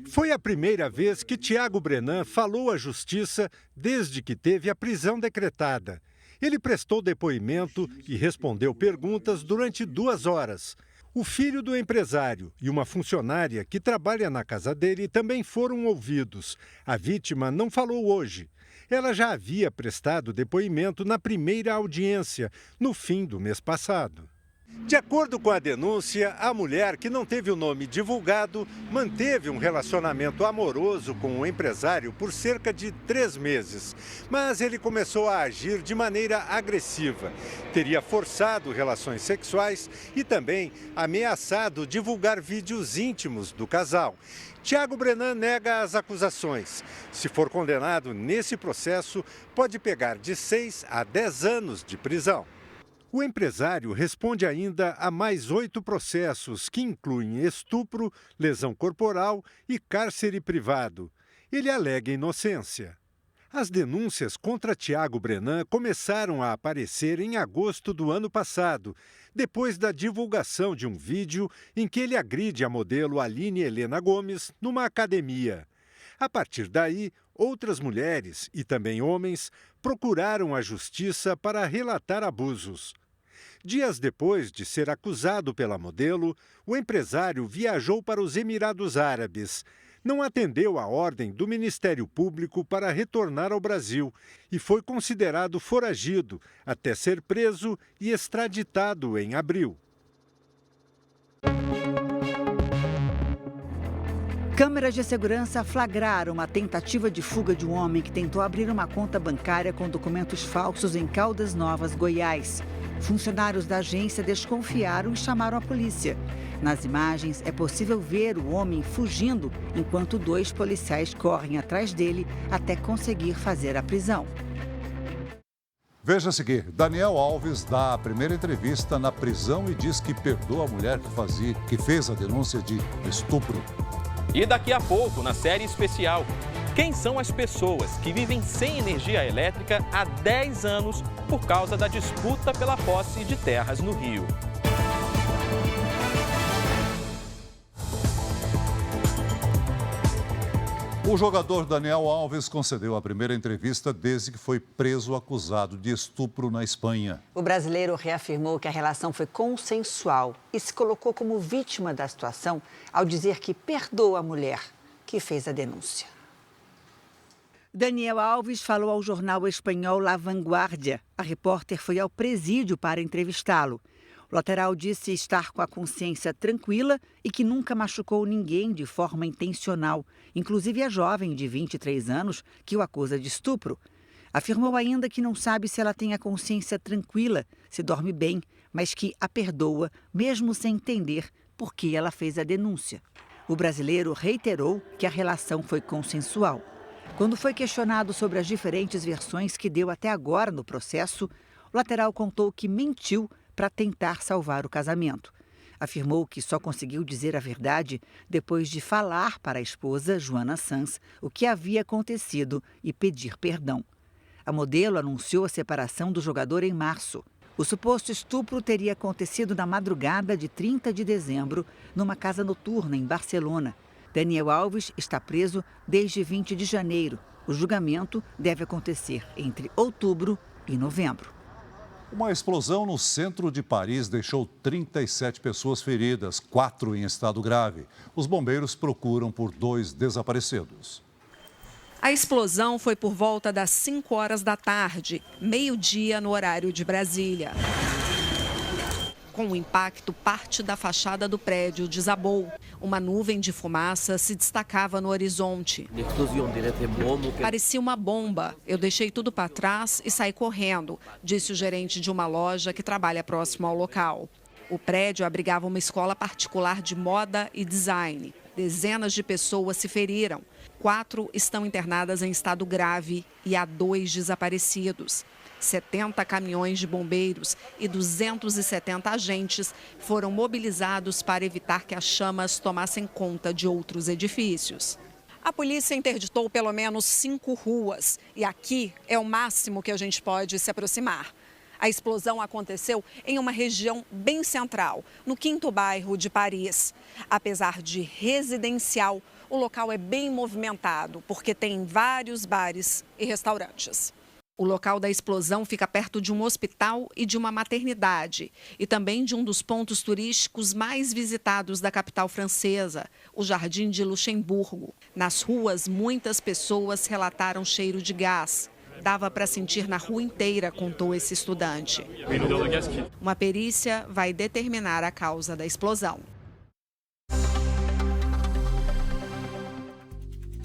Foi a primeira vez que Thiago Brenan falou à justiça desde que teve a prisão decretada. Ele prestou depoimento e respondeu perguntas durante 2 horas. O filho do empresário e uma funcionária que trabalha na casa dele também foram ouvidos. A vítima não falou hoje. Ela já havia prestado depoimento na primeira audiência, no fim do mês passado. De acordo com a denúncia, a mulher, que não teve o nome divulgado, manteve um relacionamento amoroso com o empresário por cerca de 3 meses. Mas ele começou a agir de maneira agressiva. Teria forçado relações sexuais e também ameaçado divulgar vídeos íntimos do casal. Thiago Brenan nega as acusações. Se for condenado nesse processo, pode pegar de 6 a 10 anos de prisão. O empresário responde ainda a mais 8 processos, que incluem estupro, lesão corporal e cárcere privado. Ele alega inocência. As denúncias contra Thiago Brenan começaram a aparecer em agosto do ano passado, depois da divulgação de um vídeo em que ele agride a modelo Aline Helena Gomes numa academia. A partir daí, outras mulheres e também homens procuraram a justiça para relatar abusos. Dias depois de ser acusado pela modelo, o empresário viajou para os Emirados Árabes. Não atendeu a ordem do Ministério Público para retornar ao Brasil e foi considerado foragido até ser preso e extraditado em abril. Câmeras de segurança flagraram uma tentativa de fuga de um homem que tentou abrir uma conta bancária com documentos falsos em Caldas Novas, Goiás. Funcionários da agência desconfiaram e chamaram a polícia. Nas imagens, é possível ver o homem fugindo enquanto 2 policiais correm atrás dele até conseguir fazer a prisão. Veja a seguir, Daniel Alves dá a primeira entrevista na prisão e diz que perdoa a mulher que fez a denúncia de estupro. E daqui a pouco, na série especial, quem são as pessoas que vivem sem energia elétrica há 10 anos por causa da disputa pela posse de terras no Rio? O jogador Daniel Alves concedeu a primeira entrevista desde que foi preso acusado de estupro na Espanha. O brasileiro reafirmou que a relação foi consensual e se colocou como vítima da situação ao dizer que perdoa a mulher que fez a denúncia. Daniel Alves falou ao jornal espanhol La Vanguardia. A repórter foi ao presídio para entrevistá-lo. O lateral disse estar com a consciência tranquila e que nunca machucou ninguém de forma intencional, inclusive a jovem de 23 anos que o acusa de estupro. Afirmou ainda que não sabe se ela tem a consciência tranquila, se dorme bem, mas que a perdoa, mesmo sem entender por que ela fez a denúncia. O brasileiro reiterou que a relação foi consensual. Quando foi questionado sobre as diferentes versões que deu até agora no processo, o lateral contou que mentiu para tentar salvar o casamento. Afirmou que só conseguiu dizer a verdade depois de falar para a esposa, Joana Sanz, o que havia acontecido e pedir perdão. A modelo anunciou a separação do jogador em março. O suposto estupro teria acontecido na madrugada de 30 de dezembro, numa casa noturna em Barcelona. Daniel Alves está preso desde 20 de janeiro. O julgamento deve acontecer entre outubro e novembro. Uma explosão no centro de Paris deixou 37 pessoas feridas, 4 em estado grave. Os bombeiros procuram por 2 desaparecidos. A explosão foi por volta das 5 horas da tarde, meio-dia no horário de Brasília. Com o impacto, parte da fachada do prédio desabou. Uma nuvem de fumaça se destacava no horizonte. Parecia uma bomba. Eu deixei tudo para trás e saí correndo, disse o gerente de uma loja que trabalha próximo ao local. O prédio abrigava uma escola particular de moda e design. Dezenas de pessoas se feriram. 4 estão internadas em estado grave e há 2 desaparecidos. 70 caminhões de bombeiros e 270 agentes foram mobilizados para evitar que as chamas tomassem conta de outros edifícios. A polícia interditou pelo menos 5 ruas e aqui é o máximo que a gente pode se aproximar. A explosão aconteceu em uma região bem central, no 5º bairro de Paris. Apesar de residencial, o local é bem movimentado porque tem vários bares e restaurantes. O local da explosão fica perto de um hospital e de uma maternidade, e também de um dos pontos turísticos mais visitados da capital francesa, o Jardim de Luxemburgo. Nas ruas, muitas pessoas relataram cheiro de gás. Dava para sentir na rua inteira, contou esse estudante. Uma perícia vai determinar a causa da explosão.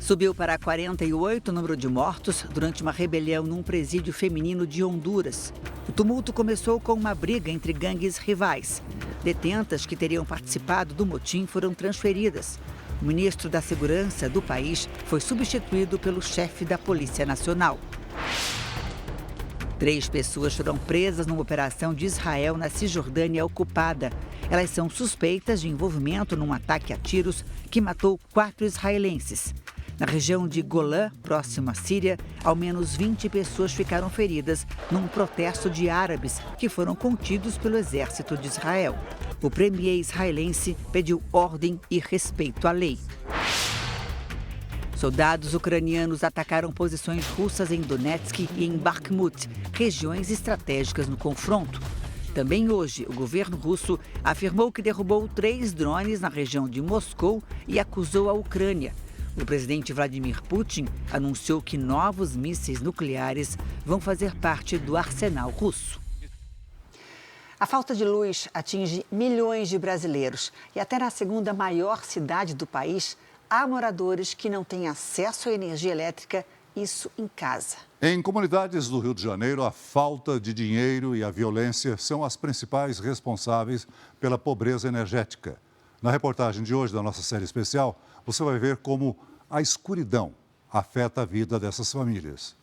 Subiu para 48 o número de mortos durante uma rebelião num presídio feminino de Honduras. O tumulto começou com uma briga entre gangues rivais. Detentas que teriam participado do motim foram transferidas. O ministro da Segurança do país foi substituído pelo chefe da Polícia Nacional. 3 pessoas foram presas numa operação de Israel na Cisjordânia ocupada. Elas são suspeitas de envolvimento num ataque a tiros que matou 4 israelenses. Na região de Golã, próximo à Síria, ao menos 20 pessoas ficaram feridas num protesto de árabes que foram contidos pelo exército de Israel. O premier israelense pediu ordem e respeito à lei. Soldados ucranianos atacaram posições russas em Donetsk e em Bakhmut, regiões estratégicas no confronto. Também hoje, o governo russo afirmou que derrubou 3 drones na região de Moscou e acusou a Ucrânia. O presidente Vladimir Putin anunciou que novos mísseis nucleares vão fazer parte do arsenal russo. A falta de luz atinge milhões de brasileiros e até na segunda maior cidade do país, há moradores que não têm acesso à energia elétrica, isso em casa. Em comunidades do Rio de Janeiro, a falta de dinheiro e a violência são as principais responsáveis pela pobreza energética. Na reportagem de hoje da nossa série especial, você vai ver como a escuridão afeta a vida dessas famílias.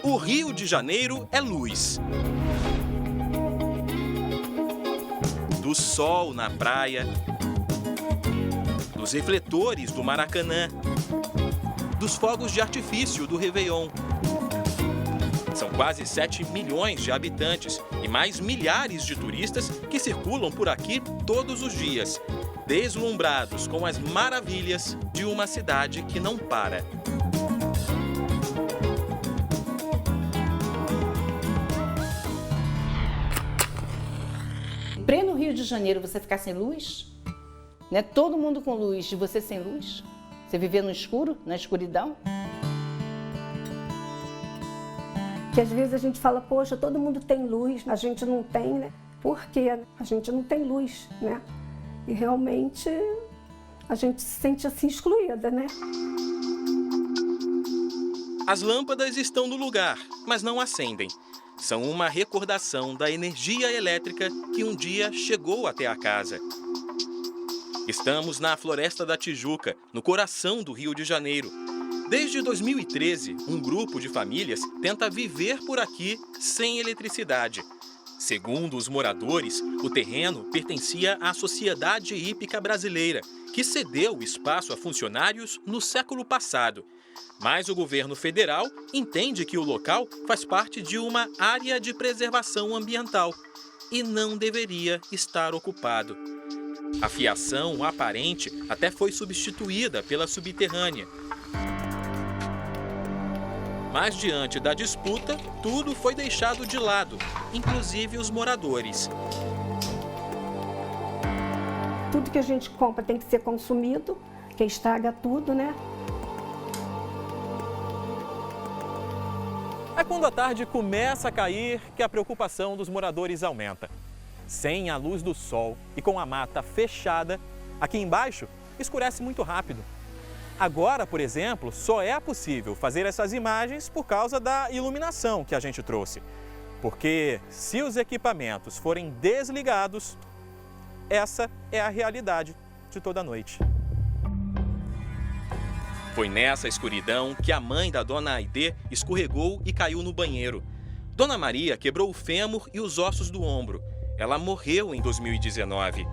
O Rio de Janeiro é luz. Do sol na praia, dos refletores do Maracanã, dos fogos de artifício do Réveillon. São quase 7 milhões de habitantes e mais milhares de turistas que circulam por aqui todos os dias, deslumbrados com as maravilhas de uma cidade que não para. Em pleno Rio de Janeiro, você ficar sem luz, né? Todo mundo com luz e você sem luz, você viver no escuro, na escuridão. Que às vezes a gente fala, poxa, todo mundo tem luz, a gente não tem, né? Por quê? A gente não tem luz, né? E realmente a gente se sente assim excluída, né? As lâmpadas estão no lugar, mas não acendem. São uma recordação da energia elétrica que um dia chegou até a casa. Estamos na Floresta da Tijuca, no coração do Rio de Janeiro. Desde 2013, um grupo de famílias tenta viver por aqui sem eletricidade. Segundo os moradores, o terreno pertencia à Sociedade Hípica Brasileira, que cedeu o espaço a funcionários no século passado. Mas o governo federal entende que o local faz parte de uma área de preservação ambiental e não deveria estar ocupado. A fiação aparente até foi substituída pela subterrânea. Mas diante da disputa, tudo foi deixado de lado, inclusive os moradores. Tudo que a gente compra tem que ser consumido, que estraga tudo, né? É quando a tarde começa a cair que a preocupação dos moradores aumenta. Sem a luz do sol e com a mata fechada, aqui embaixo escurece muito rápido. Agora, por exemplo, só é possível fazer essas imagens por causa da iluminação que a gente trouxe. Porque se os equipamentos forem desligados, essa é a realidade de toda noite. Foi nessa escuridão que a mãe da dona Aidê escorregou e caiu no banheiro. Dona Maria quebrou o fêmur e os ossos do ombro. Ela morreu em 2019.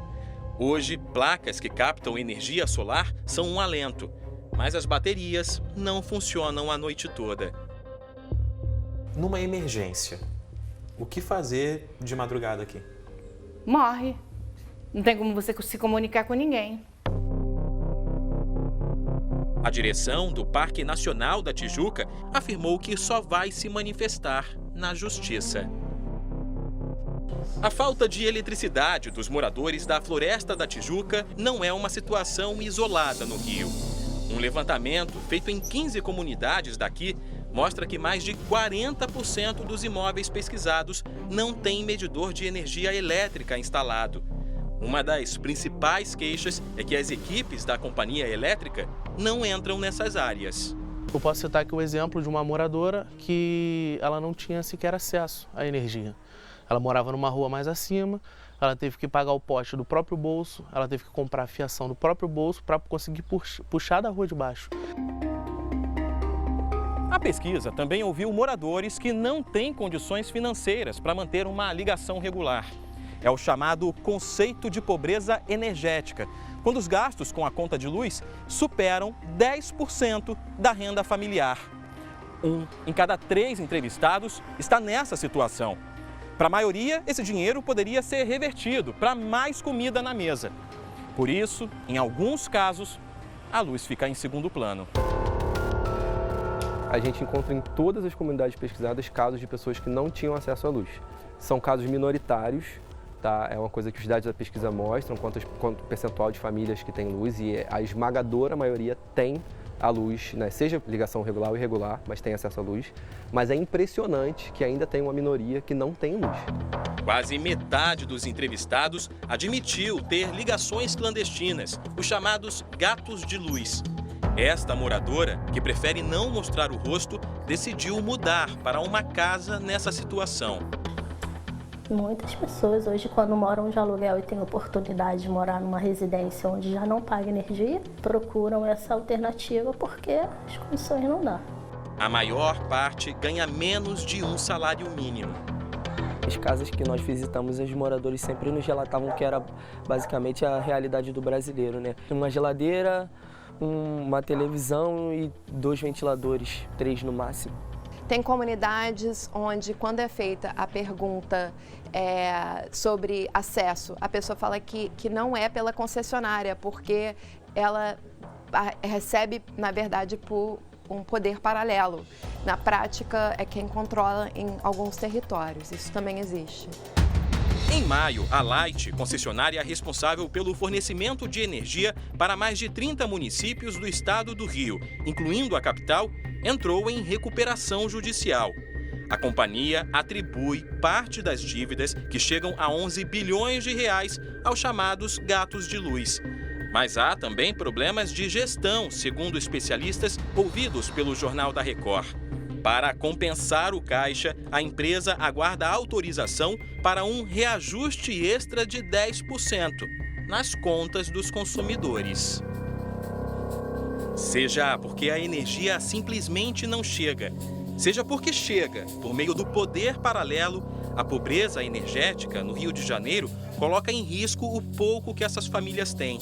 Hoje, placas que captam energia solar são um alento. Mas as baterias não funcionam a noite toda. Numa emergência, o que fazer de madrugada aqui? Morre. Não tem como você se comunicar com ninguém. A direção do Parque Nacional da Tijuca afirmou que só vai se manifestar na justiça. A falta de eletricidade dos moradores da Floresta da Tijuca não é uma situação isolada no Rio. Um levantamento feito em 15 comunidades daqui mostra que mais de 40% dos imóveis pesquisados não tem medidor de energia elétrica instalado. Uma das principais queixas é que as equipes da companhia elétrica não entram nessas áreas. Eu posso citar aqui o exemplo de uma moradora que ela não tinha sequer acesso à energia. Ela morava numa rua mais acima, ela teve que pagar o poste do próprio bolso, ela teve que comprar a fiação do próprio bolso para conseguir puxar da rua de baixo. A pesquisa também ouviu moradores que não têm condições financeiras para manter uma ligação regular. É o chamado conceito de pobreza energética, quando os gastos com a conta de luz superam 10% da renda familiar. 1 em cada 3 entrevistados está nessa situação. Para a maioria, esse dinheiro poderia ser revertido para mais comida na mesa. Por isso, em alguns casos, a luz fica em segundo plano. A gente encontra em todas as comunidades pesquisadas casos de pessoas que não tinham acesso à luz. São casos minoritários, tá? É uma coisa que os dados da pesquisa mostram, quanto percentual de famílias que têm luz, e a esmagadora maioria tem a luz, né? Seja ligação regular ou irregular, mas tem acesso à luz. Mas é impressionante que ainda tem uma minoria que não tem luz. Quase metade dos entrevistados admitiu ter ligações clandestinas, os chamados gatos de luz. Esta moradora, que prefere não mostrar o rosto, decidiu mudar para uma casa nessa situação. Muitas pessoas hoje, quando moram de aluguel e têm oportunidade de morar numa residência onde já não paga energia, procuram essa alternativa porque as condições não dão. A maior parte ganha menos de um salário mínimo. As casas que nós visitamos, os moradores sempre nos relatavam que era basicamente a realidade do brasileiro, né? Uma geladeira, uma televisão e 2 ventiladores, 3 no máximo. Tem comunidades onde, quando é feita a pergunta sobre acesso, a pessoa fala que não é pela concessionária, porque ela recebe, na verdade, por um poder paralelo. Na prática, é quem controla em alguns territórios. Isso também existe. Em maio, a Light, concessionária responsável pelo fornecimento de energia para mais de 30 municípios do estado do Rio, incluindo a capital, entrou em recuperação judicial. A companhia atribui parte das dívidas, que chegam a 11 bilhões de reais, aos chamados gatos de luz. Mas há também problemas de gestão, segundo especialistas ouvidos pelo Jornal da Record. Para compensar o caixa, a empresa aguarda autorização para um reajuste extra de 10% nas contas dos consumidores. Seja porque a energia simplesmente não chega, seja porque chega por meio do poder paralelo, a pobreza energética no Rio de Janeiro coloca em risco o pouco que essas famílias têm.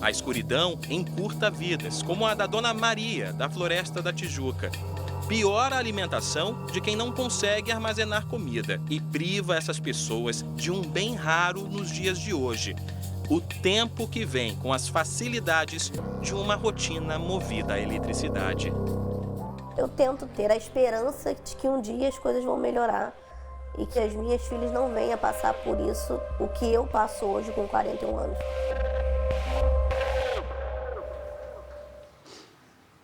A escuridão encurta vidas, como a da Dona Maria, da Floresta da Tijuca. Piora a alimentação de quem não consegue armazenar comida e priva essas pessoas de um bem raro nos dias de hoje: o tempo que vem com as facilidades de uma rotina movida à eletricidade. Eu tento ter a esperança de que um dia as coisas vão melhorar e que as minhas filhas não venham a passar por isso, o que eu passo hoje com 41 anos.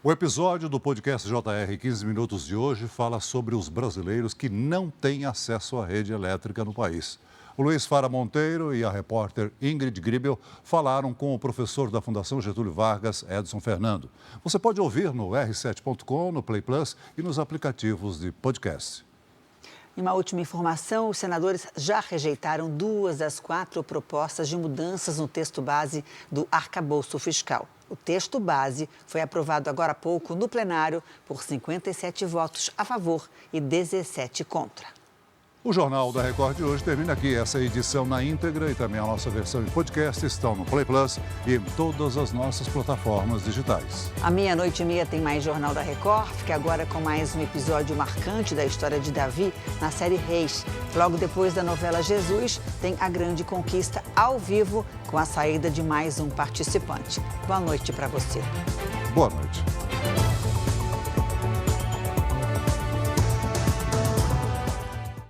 O episódio do podcast JR 15 Minutos de hoje fala sobre os brasileiros que não têm acesso à rede elétrica no país. O Luiz Fara Monteiro e a repórter Ingrid Gribel falaram com o professor da Fundação Getúlio Vargas, Edson Fernando. Você pode ouvir no r7.com, no Play Plus e nos aplicativos de podcast. Em uma última informação, os senadores já rejeitaram 2 das 4 propostas de mudanças no texto base do arcabouço fiscal. O texto base foi aprovado agora há pouco no plenário por 57 votos a favor e 17 contra. O Jornal da Record de hoje termina aqui. Essa edição na íntegra e também a nossa versão em podcast estão no Play Plus e em todas as nossas plataformas digitais. À 00:30 tem mais Jornal da Record. Fique agora com mais um episódio marcante da história de Davi na série Reis. Logo depois da novela Jesus, tem A Grande Conquista ao vivo com a saída de mais um participante. Boa noite para você. Boa noite.